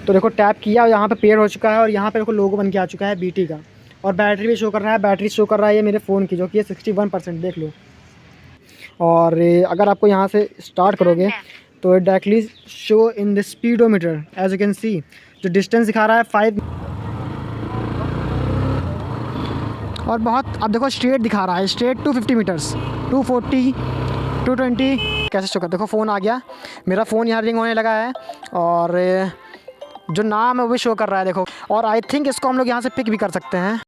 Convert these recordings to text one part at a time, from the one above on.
तो देखो टैप किया और यहाँ पे पेयर हो चुका है और यहाँ पे देखो लोगो बन के आ चुका है बीटी का। और बैटरी भी शो कर रहा है, बैटरी शो कर रहा है ये मेरे फ़ोन की, जो कि है 61% देख लो। और अगर आपको यहाँ से स्टार्ट करोगे तो it directly show in the speedometer as you can see. जो डिस्टेंस दिखा रहा है 5 और बहुत अब देखो स्ट्रेट दिखा रहा है, स्ट्रेट 250 मीटर्स, 240, 220 कैसे शो कर। देखो फ़ोन आ गया, मेरा फ़ोन यहाँ रिंग होने लगा है और जो नाम है वो भी शो कर रहा है देखो। और आई थिंक इसको हम लोग यहाँ से पिक भी कर सकते हैं।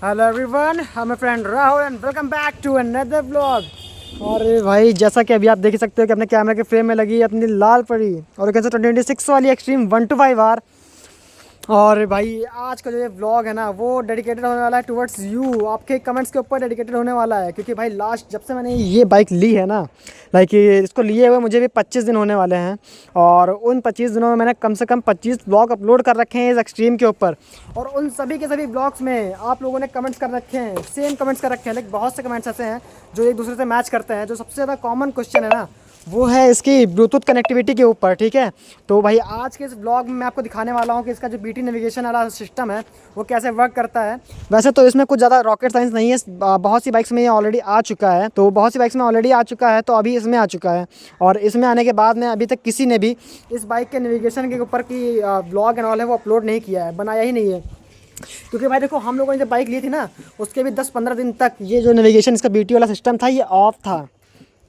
Hello everyone, I am friend Rahul and welcome back to another vlog. और भाई जैसा कि अभी आप देख सकते हो कि अपने कैमरे के फ्रेम में लगी है अपनी लाल परी और कैसे 26 वाली एक्सट्रीम 1 to 5 आर। और भाई आज का जो ये व्लॉग है ना वो डेडिकेटेड होने वाला है टुवर्ड्स यू, आपके कमेंट्स के ऊपर डेडिकेटेड होने वाला है। क्योंकि भाई लास्ट जब से मैंने ये बाइक ली है ना, लाइक इसको लिए हुए मुझे भी 25 दिन होने वाले हैं। और उन 25 दिनों में मैंने कम से कम 25 व्लॉग अपलोड कर रखे हैं इस एक्सट्रीम के ऊपर। और उन सभी के सभी ब्लॉग्स में आप लोगों ने कमेंट्स कर रखे हैं, सेम कमेंट्स कर रखे हैं। लाइक बहुत से कमेंट्स ऐसे हैं जो एक दूसरे से मैच करते हैं। जो सबसे ज़्यादा कॉमन क्वेश्चन है ना वो है इसकी ब्लूटूथ कनेक्टिविटी के ऊपर, ठीक है। तो भाई आज के इस ब्लॉग में मैं आपको दिखाने वाला हूँ कि इसका जो बीटी नेविगेशन वाला सिस्टम है वो कैसे वर्क करता है। वैसे तो इसमें कुछ ज़्यादा रॉकेट साइंस नहीं है, बहुत सी बाइक्स में ये ऑलरेडी आ चुका है। तो बहुत सी बाइक्स में ऑलरेडी आ चुका है, तो अभी इसमें आ चुका है। और इसमें आने के बाद में अभी तक किसी ने भी इस बाइक के नेविगेशन के ऊपर की ब्लॉग एंड ऑल है वो अपलोड नहीं किया है, बनाया ही नहीं है। क्योंकि भाई देखो हम लोगों ने जब बाइक ली थी ना उसके भी 10-15 दिन तक ये जो नेविगेशन इसका बीटी वाला सिस्टम था ये ऑफ था।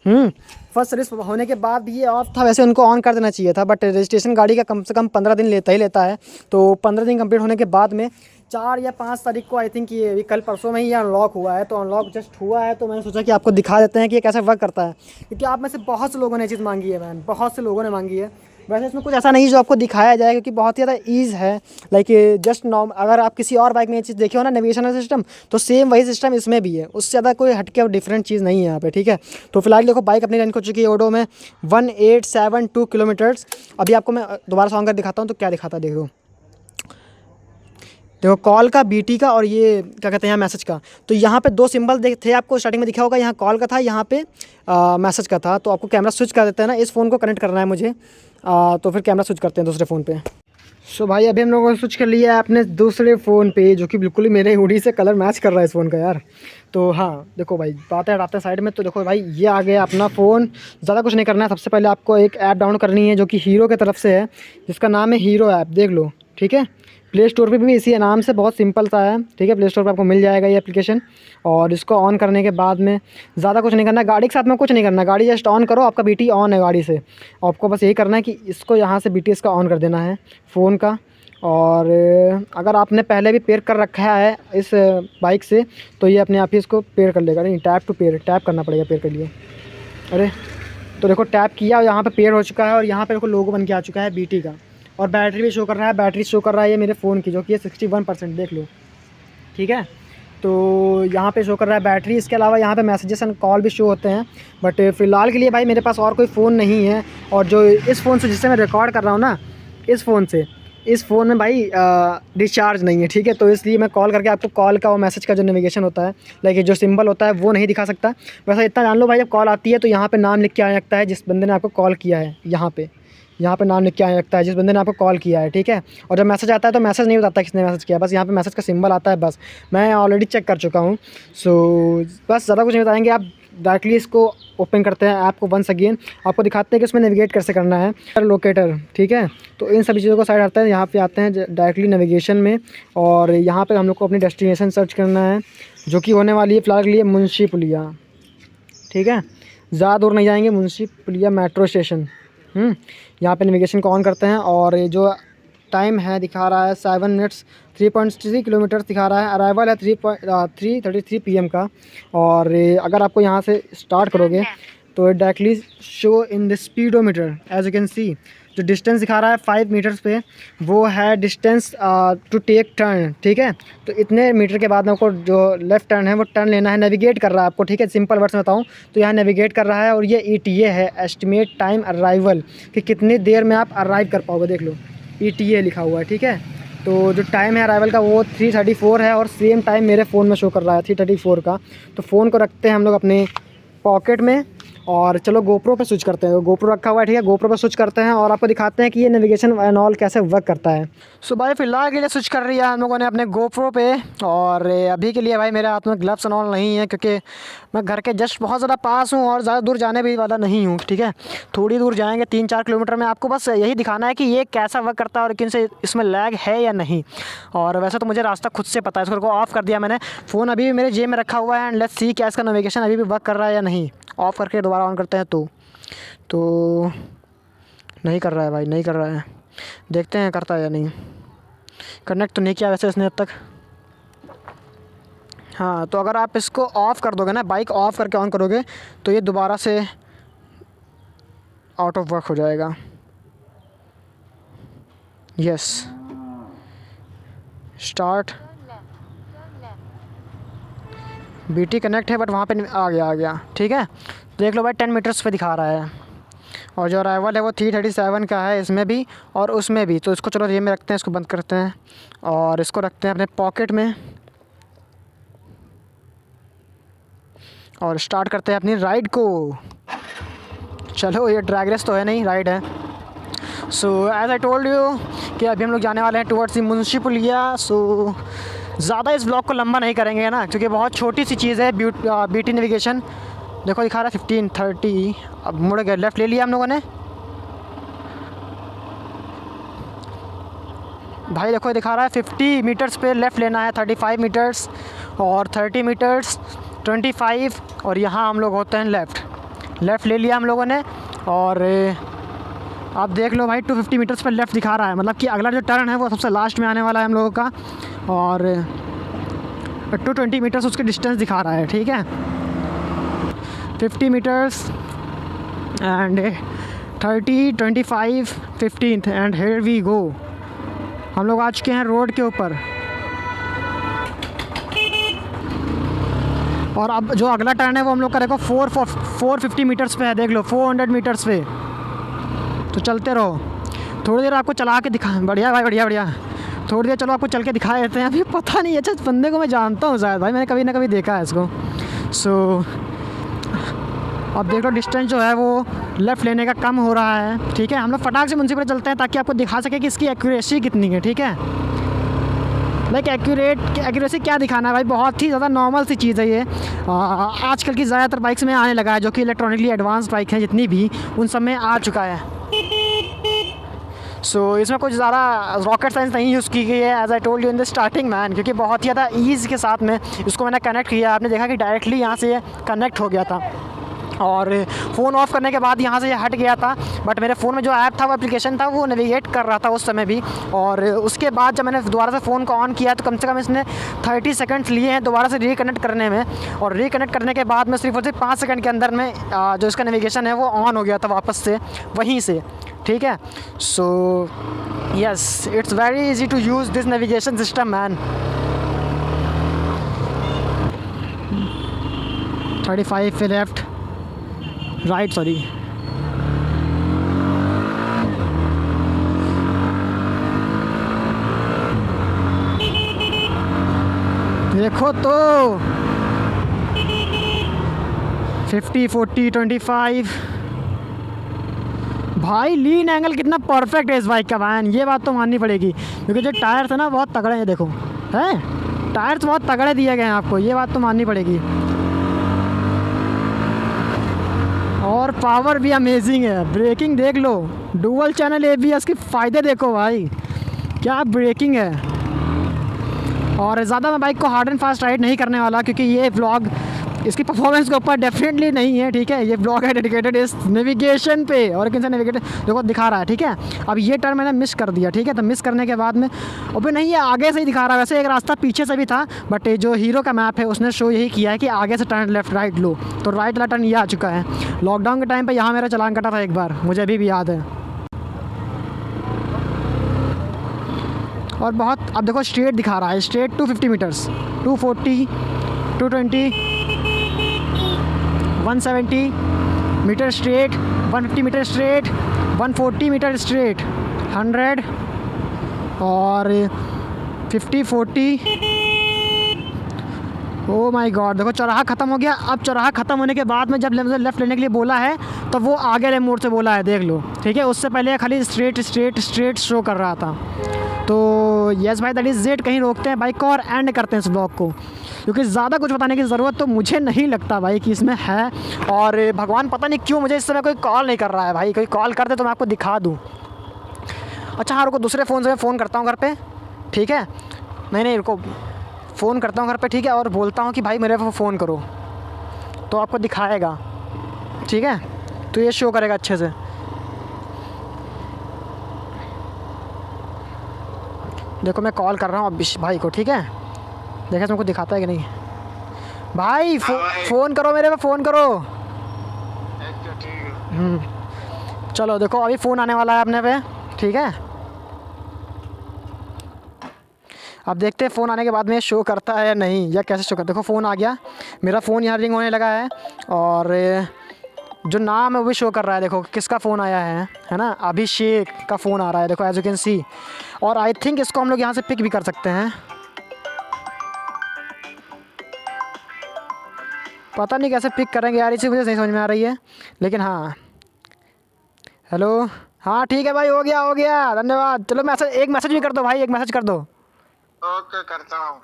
फर्स्ट सर्विस होने के बाद भी ये ऑफ था। वैसे उनको ऑन कर देना चाहिए था, बट रजिस्ट्रेशन गाड़ी का कम से कम 15 दिन लेता ही लेता है। तो 15 दिन कंप्लीट होने के बाद में 4 या 5 तारीख को आई थिंक ये कल परसों में ही ये अनलॉक हुआ है। तो अनलॉक जस्ट हुआ है तो मैंने सोचा कि आपको दिखा देते हैं कि ये कैसे वर्क करता है। क्योंकि आप में से बहुत से लोगों ने ये चीज़ मांगी है, मैन बहुत से लोगों ने मांगी है। वैसे इसमें कुछ ऐसा नहीं जो आपको दिखाया जाए क्योंकि बहुत ही ज़्यादा ईज़ है। लाइक जस्ट अगर आप किसी और बाइक में ये चीज़ देखे हो ना नेविगेशन सिस्टम, तो सेम वही सिस्टम इसमें भी है। उससे ज़्यादा कोई हटके और डिफरेंट चीज़ नहीं है यहाँ पे, ठीक है। तो फिलहाल देखो बाइक अपनी रन हो चुकी है ओडो में 1872 किलोमीटर्स। अभी आपको मैं दोबारा सॉन्ग कर दिखाता हूँ तो क्या दिखाता है देखो। देखो कॉल का, बीटी का और ये क्या कहते हैं यहाँ मैसेज का। तो यहाँ पे 2 सिंबल थे आपको स्टार्टिंग में दिखा होगा, यहाँ कॉल का था, यहाँ पे मैसेज का था। तो आपको कैमरा स्विच कर देते हैं ना, इस फ़ोन को कनेक्ट करना है मुझे, तो फिर कैमरा स्विच करते हैं दूसरे फ़ोन पे। सो भाई अभी हम लोगों ने स्विच कर लिया है अपने दूसरे फ़ोन पे, जो कि बिल्कुल ही मेरे हुडी से कलर मैच कर रहा है इस फ़ोन का यार। तो हाँ देखो भाई बातें हटाते हैं साइड में। तो देखो भाई ये आ गया अपना फ़ोन। ज़्यादा कुछ नहीं करना है, सबसे पहले आपको एक ऐप डाउनलोड करनी है जो कि हीरो की तरफ से है, जिसका नाम है हीरो ऐप, देख लो, ठीक है। प्ले स्टोर पे भी इसी नाम से बहुत सिंपल सा है, ठीक है। प्ले स्टोर पे आपको मिल जाएगा ये एप्लीकेशन। और इसको ऑन करने के बाद में ज़्यादा कुछ नहीं करना, गाड़ी के साथ में कुछ नहीं करना, गाड़ी जस्ट ऑन करो, आपका बीटी ऑन है गाड़ी से। आपको बस यही करना है कि इसको यहाँ से बीटी इसका ऑन कर देना है फ़ोन का। और अगर आपने पहले भी पेयर कर रखा है इस बाइक से तो ये अपने आप ही इसको पेयर कर लेगा। नहीं, टैप टू पेयर, टैप करना पड़ेगा पेयर के लिए। अरे तो देखो टैप किया और यहाँ पे पेयर हो चुका है और यहाँ पे देखो लोगो बन के आ चुका है बीटी का। और बैटरी भी शो कर रहा है, बैटरी शो कर रहा है ये मेरे फ़ोन की, जो कि है 61% देख लो, ठीक है। तो यहाँ पे शो कर रहा है बैटरी। इसके अलावा यहाँ पे मैसेजेस एंड कॉल भी शो होते हैं। बट फ़िलहाल के लिए भाई मेरे पास और कोई फ़ोन नहीं है। और जो इस फ़ोन से जिससे मैं रिकॉर्ड कर रहा हूँ ना, इस फ़ोन में भाई डिस्चार्ज नहीं है, ठीक है। तो इसलिए मैं कॉल करके आपको कॉल का और मैसेज का जो नेविगेशन होता है, लाइक जो सिंबल होता है वो नहीं दिखा सकता। वैसे इतना जान लो भाई, जब कॉल आती है तो यहाँ पे नाम लिख के आने लगता है जिस बंदे ने आपको कॉल किया है। यहाँ पे नाम लिख के आने लगता है जिस बंदे ने आपको कॉल किया है, ठीक है। और जब मैसेज आता है तो मैसेज नहीं बताता किसने मैसेज किया, बस यहाँ पे मैसेज का सिंबल आता है बस। मैं ऑलरेडी चेक कर चुका हूँ। सो बस ज़्यादा कुछ नहीं बताएंगे। आप डायरेक्टली इसको ओपन करते हैं ऐप को वंस अगेन, आपको दिखाते हैं कि उसमें नेविगेट कैसे करना है, लोकेटर, ठीक है। तो इन सभी चीज़ों को साइड हटते हैं, यहाँ पे आते हैं डायरेक्टली नेविगेशन में। और यहाँ पे हम लोग को अपनी डेस्टिनेशन सर्च करना है, जो कि होने वाली है फ़िलहाल के लिए मुंशी पुलिया, ठीक है। ज़्यादा दूर नहीं जाएंगे, मुंशी पुलिया मेट्रो स्टेशन। यहाँ पे नेविगेशन को ऑन करते हैं और ये जो टाइम है दिखा रहा है 7 मिनट्स 3.3 किलोमीटर दिखा रहा है। अराइवल है 3:33 PM का। और अगर आपको यहाँ से स्टार्ट करोगे तो it directly show in the speedometer as you can see. जो डिस्टेंस दिखा रहा है 5 मीटर्स पे, वो है डिस्टेंस टू टेक टर्न, ठीक है। तो इतने मीटर के बाद में आपको जो लेफ़्ट टर्न है वो टर्न लेना है। नेविगेट कर रहा है आपको, ठीक है। सिंपल वर्ड्स में बताऊँ तो यहाँ नेविगेट कर रहा है। और ये ETA है, एस्टिमेट टाइम अराइवल, कि कितनी देर में आप अराइव कर पाओगे, देख लो ETA लिखा हुआ है, ठीक है। तो जो टाइम है अराइवल का वो 3:34 है और सेम टाइम मेरे फ़ोन में शो कर रहा है 3:34 का। तो फ़ोन को रखते हैं हम लोग अपने पॉकेट में और चलो गोप्रो पे स्विच करते हैं। गोप्रो रखा हुआ है, ठीक है, गोप्रो पे स्विच करते हैं और आपको दिखाते हैं कि ये नेविगेशन एंड ऑल कैसे वर्क करता है। सो भाई फिलहाल के लिए स्विच कर रही है हम लोगों ने अपने गोप्रो पे। और अभी के लिए भाई मेरे हाथ में ग्लव्स एंड ऑल नहीं है, क्योंकि मैं घर के जस्ट बहुत ज़्यादा पास हूँ और ज़्यादा दूर जाने भी वाला नहीं हूँ, ठीक है। थोड़ी दूर जाएंगे, 3-4 किलोमीटर में। आपको बस यही दिखाना है कि ये कैसा वर्क करता है और किन से इसमें लैग है या नहीं। और वैसे तो मुझे रास्ता खुद से पता है, इसको ऑफ़ कर दिया मैंने। फ़ोन अभी भी मेरे जेब में रखा हुआ है एंड लेट्स सी क्या इसका नेविगेशन अभी भी वर्क कर रहा है या नहीं। ऑफ़ करके दोबारा ऑन करते हैं तो नहीं कर रहा है भाई, नहीं कर रहा है। देखते हैं करता है या नहीं। कनेक्ट तो नहीं किया वैसे इसने अब तक। हाँ, तो अगर आप इसको ऑफ़ कर दोगे ना, बाइक ऑफ़ करके ऑन करोगे तो ये दोबारा से आउट ऑफ वर्क हो जाएगा। Yes, start. बीटी कनेक्ट है बट वहाँ पे आ गया, ठीक है। देख लो भाई 10 मीटर्स पे दिखा रहा है। और जो अराइवल है वो 337 का है, इसमें भी और उसमें भी। तो इसको चलो ये में रखते हैं, इसको बंद करते हैं और इसको रखते हैं अपने पॉकेट में और स्टार्ट करते हैं अपनी राइड को। चलो, ये ड्रैग रेस तो है नहीं, राइड है। So as I told you कि अभी हम लोग जाने वाले हैं टुवर्ड्स द मुंशी पुलिया। सो ज़्यादा इस ब्लॉग को लंबा नहीं करेंगे ना, क्योंकि बहुत छोटी सी चीज़ है। बीटी नेविगेशन देखो दिखा रहा है 1530। अब मुड़ गए, लेफ़्ट ले लिया हम लोगों ने। भाई देखो दिखा रहा है 50 मीटर्स पे लेफ़्ट लेना है, 35 मीटर्स और 30 मीटर्स, 25 और यहाँ हम लोग होते हैं लेफ़्ट ले लिया हम लोगों ने। और आप देख लो भाई 250 मीटर्स पर लेफ़्ट दिखा रहा है, मतलब कि अगला जो टर्न है वो सबसे लास्ट में आने वाला है हम लोगों का। और 220 मीटर्स उसके डिस्टेंस दिखा रहा है, ठीक है। 50 metres and 30, 25, 15 and here we go. हम लोग आ चुके हैं रोड के ऊपर। और अब जो अगला टर्न है वो हम लोग करेंगे 450 मीटर्स पे है। देख लो 400 मीटर्स पे। तो चलते रहो, थोड़ी देर आपको चला के दिखा। बढ़िया भाई, बढ़िया। थोड़ी देर चलो आपको चल के दिखा देते हैं। अभी पता नहीं, अच्छा बंदे को मैं जानता हूँ शायद, भाई मैंने कभी ना कभी देखा है इसको। सो अब देख लो डिस्टेंस जो है वो लेफ़्ट लेने का कम हो रहा है, ठीक है। हम लोग फटाक से मुंशी पर चलते हैं ताकि आपको दिखा सके कि इसकी एक्यूरेसी कितनी है, ठीक है। लाइक एक्यूरेसी क्या दिखाना है भाई, बहुत ही ज़्यादा नॉर्मल सी चीज़ है ये। आजकल की ज़्यादातर बाइक्स में आने लगा है, जो कि इलेक्ट्रॉनिकली एडवांस बाइक हैं जितनी भी, उन सब में आ चुका है। सो इसमें कुछ ज़्यादा रॉकेट साइंस नहीं यूज़ की गई है, as I told you in the starting man, क्योंकि बहुत ही ज़्यादा ईज़ के साथ में इसको मैंने कनेक्ट किया। आपने देखा कि डायरेक्टली यहाँ से ये कनेक्ट हो गया था और फ़ोन ऑफ़ करने के बाद यहाँ से ये हट गया था। बट मेरे फ़ोन में जो ऐप था, वो एप्लीकेशन था, वो नेविगेट कर रहा था उस समय भी। और उसके बाद जब मैंने दोबारा से फ़ोन को ऑन किया तो कम से कम इसने 30 सेकंड्स लिए हैं दोबारा से रिकनेक्ट करने में। और रिकनेक्ट करने के बाद में सिर्फ और सिर्फ 5 सेकंड के अंदर में जो इसका नेविगेशन है वो ऑन हो गया था वापस से वहीं से, ठीक है। So yes, it's very easy to use this navigation system man. 35 पे लेफ्ट, राइट सॉरी। देखो तो 50, 40, 25। भाई लीन एंगल कितना परफेक्ट है इस बाइक का वैन, ये बात तो माननी पड़ेगी। क्योंकि जो टायर्स है ना बहुत तगड़े हैं, देखो हैं टायर्स बहुत तगड़े दिए गए हैं आपको, ये बात तो माननी पड़ेगी। और पावर भी अमेजिंग है। ब्रेकिंग देख लो, डुअल चैनल ABS के फ़ायदे देखो भाई, क्या ब्रेकिंग है। और ज़्यादा मैं बाइक को हार्ड एंड फास्ट राइड नहीं करने वाला, क्योंकि ये व्लॉग इसकी परफॉर्मेंस के ऊपर डेफिनेटली नहीं है, ठीक है। ये ब्लॉग है डेडिकेटेड इस नेविगेशन पे और किन से नेविगेटेड देखो दिखा रहा है, ठीक है। अब ये टर्न मैंने मिस कर दिया, ठीक है। तो मिस करने के बाद में अबे नहीं, ये आगे से ही दिखा रहा है। वैसे एक रास्ता पीछे से भी था, बट जो हीरो का मैप है उसने शो यही किया है कि आगे से टर्न लेफ्ट राइट लो। तो राइट वाला टर्न ये आ चुका है। लॉकडाउन के टाइम पर यहाँ मेरा चालान कटा था एक बार, मुझे अभी भी याद है। और बहुत अब देखो स्ट्रेट दिखा रहा है, straight 250 metres, 240, 220, 170 metre straight, 150 metre straight, 140 metre straight, 100 और 50, 40 ओ माय गॉड, देखो चौराहा ख़त्म हो गया। अब चौराहा ख़त्म होने के बाद में जब लेफ़्ट लेने के लिए बोला है तो वो आगे वाले मोड़ से बोला है, देख लो, ठीक है। उससे पहले खाली स्ट्रेट शो कर रहा था। तो यस भाई, दैट इज़ इट। कहीं रोकते हैं बाइक को और एंड करते हैं इस ब्लॉग को, क्योंकि ज़्यादा कुछ बताने की ज़रूरत तो मुझे नहीं लगता भाई कि इसमें है। और भगवान पता नहीं क्यों मुझे इस समय कोई कॉल नहीं कर रहा है भाई। कोई कॉल कर दे तो मैं आपको दिखा दूँ। अच्छा हाँ, रुको, दूसरे फ़ोन से मैं फ़ोन करता हूँ घर पे, ठीक है। नहीं रुको, फ़ोन करता हूँ घर पे, ठीक है, और बोलता हूँ कि भाई मेरे को फ़ोन करो, तो आपको दिखाएगा, ठीक है। तो ये शो करेगा अच्छे से। देखो मैं कॉल कर रहा हूँ अब भाई को, ठीक है। देखा तुमको दिखाता है कि नहीं। भाई फ़ोन करो, मेरे पे फ़ोन करो। चलो देखो, अभी फ़ोन आने वाला है अपने पे, ठीक है। अब देखते हैं फ़ोन आने के बाद में शो करता है या नहीं, या कैसे शो करता है। देखो फ़ोन आ गया, मेरा फ़ोन यहाँ रिंग होने लगा है, और जो नाम है वो भी शो कर रहा है। देखो किसका फ़ोन आया है ना, अभिषेक का फ़ोन आ रहा है, देखो एज यू कैन सी। और आई थिंक इसको हम लोग यहाँ से पिक भी कर सकते हैं। पता नहीं कैसे पिक करेंगे यार, इसी मुझे सही समझ में आ रही है, लेकिन हाँ। हेलो, हाँ ठीक है भाई, हो गया, धन्यवाद। चलो एक मैसेज भी कर दो भाई, एक मैसेज कर दो। ओके, करता हूँ।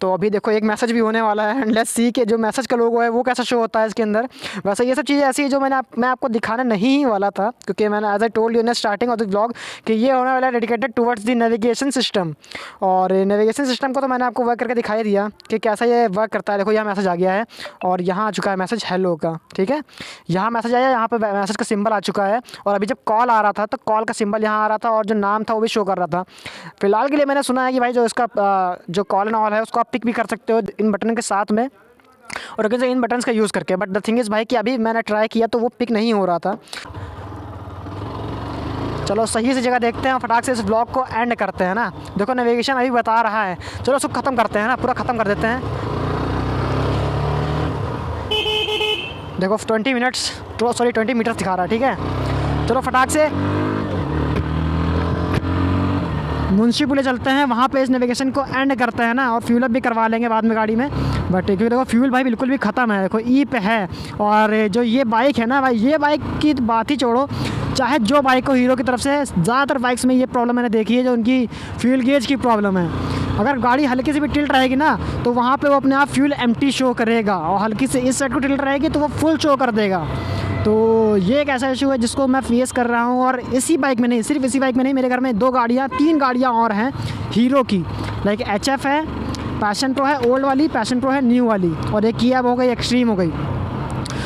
तो अभी देखो एक मैसेज भी होने वाला है, एंड लेट्स सी कि जो मैसेज का लोगो है वो कैसा शो होता है इसके अंदर। वैसे ये सब चीज़ें ऐसी है जो मैं आपको दिखाने नहीं ही वाला था, क्योंकि मैंने as I told you in starting of the blog कि ये होने वाला है dedicated towards the navigation system. और नेविगेशन सिस्टम को तो मैंने आपको वर्क करके दिखाई दिया कि कैसा ये वर्क करता है। देखो यहाँ मैसेज आ गया है, और यहाँ आ चुका है मैसेज हेलो का, ठीक है। यहाँ मैसेज आया, यहाँ पर मैसेज का सिंबल आ चुका है, और अभी जब कॉल आ रहा था तो कॉल का सिंबल यहाँ आ रहा था, और जो नाम था वो भी शो कर रहा था। फिलहाल के लिए मैंने सुना है कि भाई जो इसका जो कॉल एंड ऑल है उसको आप पिक भी कर सकते हो इन बटन के साथ में, और अगर इन बटन्स का यूज़ करके। बट द थिंग इज़ भाई कि अभी मैंने ट्राई किया तो वो पिक नहीं हो रहा था। चलो सही से जगह देखते हैं और फटाक से इस ब्लॉग को एंड करते हैं ना। देखो नेविगेशन अभी बता रहा है, चलो उसको ख़त्म करते हैं ना, पूरा ख़त्म कर देते हैं। देखो 20 मिनट्स, तो सॉरी 20 मीटर्स दिखा रहा है, ठीक है। चलो फटाक से मुंशी पुले चलते हैं, वहाँ पे इस नेविगेशन को एंड करते हैं ना, और फ्यूल अप भी करवा लेंगे बाद में गाड़ी में। बट क्योंकि देखो फ्यूल भाई बिल्कुल भी ख़त्म है, देखो ई पे है। और जो ये बाइक है ना भाई, ये बाइक की बात ही छोड़ो, चाहे जो बाइक को हीरो की तरफ से ज़्यादातर बाइक्स में ये प्रॉब्लम मैंने देखी है, जो उनकी फ्यूल गेज की प्रॉब्लम है। अगर गाड़ी हल्की से भी टिल्ट रहेगी ना तो वहाँ पे वो अपने आप फ्यूल एम्प्टी शो करेगा, और हल्की से इस साइड को टिल्ट रहेगी तो वो फुल शो कर देगा। तो ये एक ऐसा इशू है जिसको मैं फेस कर रहा हूँ। और इसी बाइक में नहीं, सिर्फ इसी बाइक में नहीं, मेरे घर में 3 गाड़ियाँ और हैं हीरो की। लाइक HF है, पैशन प्रो है ओल्ड वाली, पैशन प्रो है न्यू वाली, और एक किया हो गई, एक्सट्रीम हो गई।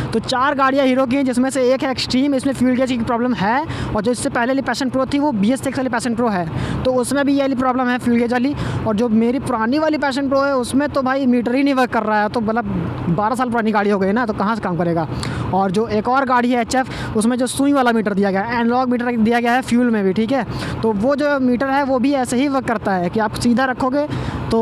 तो 4 गाड़ियाँ हीरो की हैं, जिसमें से एक है एक्सट्रीम, इसमें फ्यूल गेज की प्रॉब्लम है। और जो इससे पहले वाली पैशन प्रो थी वो BS6 वाली पैशन प्रो है, तो उसमें भी ये वाली प्रॉब्लम है, फ्यूल गेज वाली। और जो मेरी पुरानी वाली पैशन प्रो है उसमें तो भाई मीटर ही नहीं वर्क कर रहा है, तो मतलब 12 साल पुरानी गाड़ी हो गई ना, तो कहाँ से काम करेगा। और जो एक और गाड़ी है HF, उसमें जो सुई वाला मीटर दिया गया है, एनालॉग मीटर दिया गया है फ्यूल में भी, ठीक है। तो वो जो मीटर है वो भी ऐसे ही वर्क करता है कि आप सीधा रखोगे तो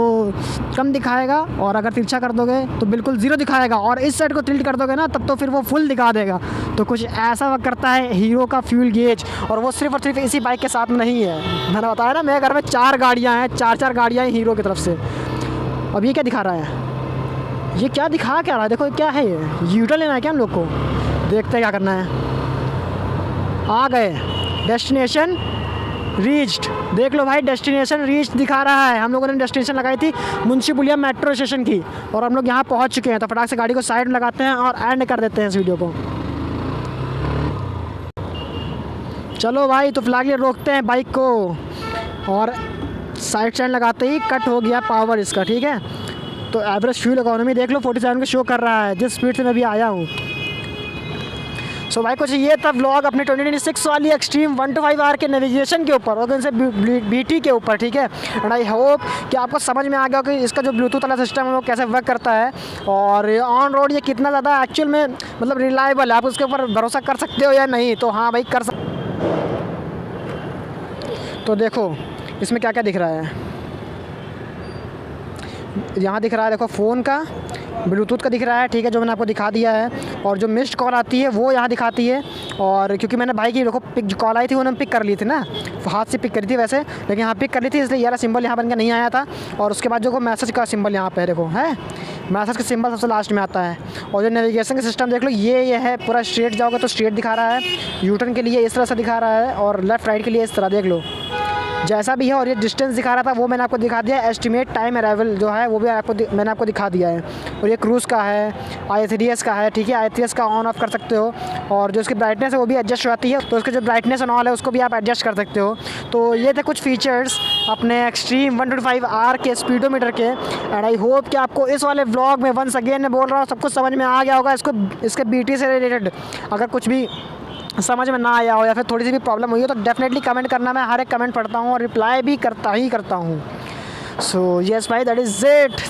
कम दिखाएगा, और अगर तिरछा कर दोगे तो बिल्कुल 0 दिखाएगा, और इस साइड को टिल्ट कर दोगे ना तब तो फिर वो फुल दिखा देगा। तो कुछ ऐसा वर्क करता है हीरो का फ्यूल गेज, और वो सिर्फ और सिर्फ इसी बाइक के साथ में नहीं है। मैंने बताया ना मेरे घर में 4 गाड़ियाँ हैं, 4 गाड़ियाँ हैं हीरो की तरफ से। अब ये क्या दिखा रहा है, ये क्या दिखा क्या रहा है, देखो क्या है, ये यूटर्न लेना है क्या हम लोग को। देखते हैं क्या करना है। आ गए, डेस्टिनेशन रीच्ड, देख लो भाई डेस्टिनेशन रीच दिखा रहा है। हम लोगों ने डेस्टिनेशन लगाई थी मुंशी पुलिया मेट्रो स्टेशन की, और हम लोग यहाँ पहुँच चुके हैं। तो फटाक से गाड़ी को साइड में लगाते हैं और एंड कर देते हैं इस वीडियो को। चलो भाई, तो फिलहाल ये रोकते हैं बाइक को, और साइड लगाते ही कट हो गया पावर इसका, ठीक है। तो एवरेज फ्यूल इकोनॉमी देख लो 47 का शो कर रहा है, जिस स्पीड से मैं भी आया हूँ। सो भाई कुछ ये था व्लॉग अपने 2026 वाली एक्सट्रीम 125R के नेविगेशन के ऊपर, और उनसे BT के ऊपर, ठीक है। एंड आई होप कि आपको समझ में आ गया कि इसका जो ब्लूटूथ वाला सिस्टम है वो कैसे वर्क करता है, और ऑन रोड ये कितना ज़्यादा एक्चुअल में मतलब रिलायबल है, आप उसके ऊपर भरोसा कर सकते हो या नहीं। तो हाँ भाई कर सकते। तो देखो इसमें क्या क्या दिख रहा है, यहाँ दिख रहा है देखो फ़ोन का, ब्लूटूथ का दिख रहा है, ठीक है, जो मैंने आपको दिखा दिया है। और जो मिस्ड कॉल आती है वो यहाँ दिखाती है। और क्योंकि मैंने भाई की देखो पिक जो कॉल आई थी वो मैंने पिक कर ली थी ना, हाथ से पिक करी थी वैसे, लेकिन यहाँ पिक कर ली थी, इसलिए ये सिंबल यहाँ बन के नहीं आया था। और उसके बाद जो मैसेज का सिंबल यहाँ पे देखो है, मैसेज का सिंबल सबसे लास्ट में आता है। और जो नेविगेशन का सिस्टम देख लो, ये है पूरा स्ट्रेट जाओगे तो स्ट्रेट दिखा रहा है, यूटर्न के लिए इस तरह से दिखा रहा है, और लेफ़्ट राइट के लिए इस तरह देख लो जैसा भी है। और ये डिस्टेंस दिखा रहा था वो मैंने आपको दिखा दिया। एस्टिमेट टाइम अराइवल जो है वो भी मैंने आपको दिखा दिया है। और ये क्रूज़ का है, ITS का है, ठीक है। ITS का ऑन ऑफ कर सकते हो, और जो इसकी ब्राइटनेस है वो भी एडजस्ट होती है, तो उसके जो ब्राइटनेस एंड ऑल है उसको भी आप एडजस्ट कर सकते हो। तो ये थे कुछ फीचर्स अपने एक्सट्रीम 125R के स्पीडोमीटर के। एंड आई होप कि आपको इस वाले व्लॉग में वंस अगेन मैं बोल रहा हूँ सब कुछ समझ में आ गया होगा। इसके BT से रिलेटेड अगर कुछ भी समझ में ना आया हो या फिर थोड़ी सी भी प्रॉब्लम हुई हो तो डेफिनेटली कमेंट करना। मैं हर एक कमेंट पढ़ता हूँ और रिप्लाई भी करता हूँ। सो येस भाई, that is it.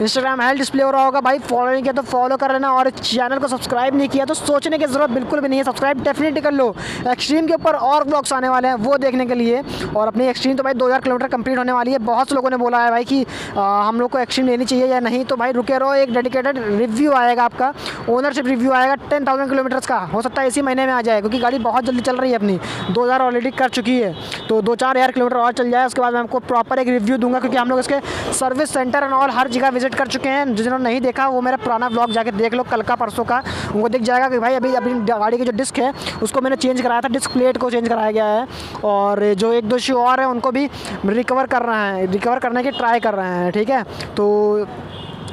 Instagram handle display हो रहा होगा भाई, फॉलो नहीं किया तो फॉलो कर लेना, और चैनल को सब्सक्राइब नहीं किया तो सोचने की ज़रूरत बिल्कुल भी नहीं है, सब्सक्राइब डेफिनेटली कर लो। एक्सट्रीम के ऊपर और ब्लॉग्स आने वाले हैं वो देखने के लिए। और अपनी एक्सट्रीम तो भाई 2000 किलोमीटर कंप्लीट होने वाली है। बहुत से लोगों ने बोला है भाई कि हम लोग को एक्सट्रीम लेनी चाहिए या नहीं, तो भाई रुके रहो, एक डेडिकेटेड रिव्यू आएगा, आपका ओनरशिप रिव्यू आएगा 10,000 किलोमीटर्स का। हो सकता है इसी महीने में आ जाए, क्योंकि गाड़ी बहुत जल्दी चल रही है अपनी, 2000 ऑलरेडी कर चुकी है, तो 2-4 हज़ार किलोमीटर और चल जाए। उसके बाद मैं आपको प्रॉपर एक रिव्यू दूंगा, क्योंकि हम लोग इसके सर्विस सेंटर एंड ऑल हर जगह विजिट कर चुके हैं। जिन्होंने नहीं देखा वो मेरा पुराना ब्लॉग जाके देख लो, कल का परसों का, उनको दिख जाएगा कि भाई अभी अपनी गाड़ी की जो डिस्क है उसको मैंने चेंज कराया था, डिस्क प्लेट को चेंज कराया गया है। और जो 1-2 इशू और हैं उनको भी रिकवर करने की ट्राई कर रहे हैं, ठीक है। तो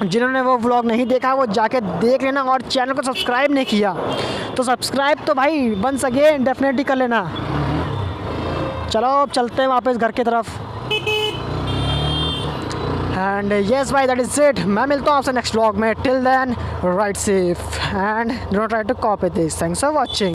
जिन्होंने वो व्लॉग नहीं देखा वो जाके देख लेना, और चैनल को सब्सक्राइब नहीं किया तो सब्सक्राइब तो भाई वंस अगेन डेफिनेटली कर लेना। चलो अब चलते हैं वापस घर की तरफ। एंड येस भाई, दैट इज़ इट। मैं मिलता हूँ आपसे नेक्स्ट व्लॉग में। Till then ride safe and don't try to copy this. Thanks for watching.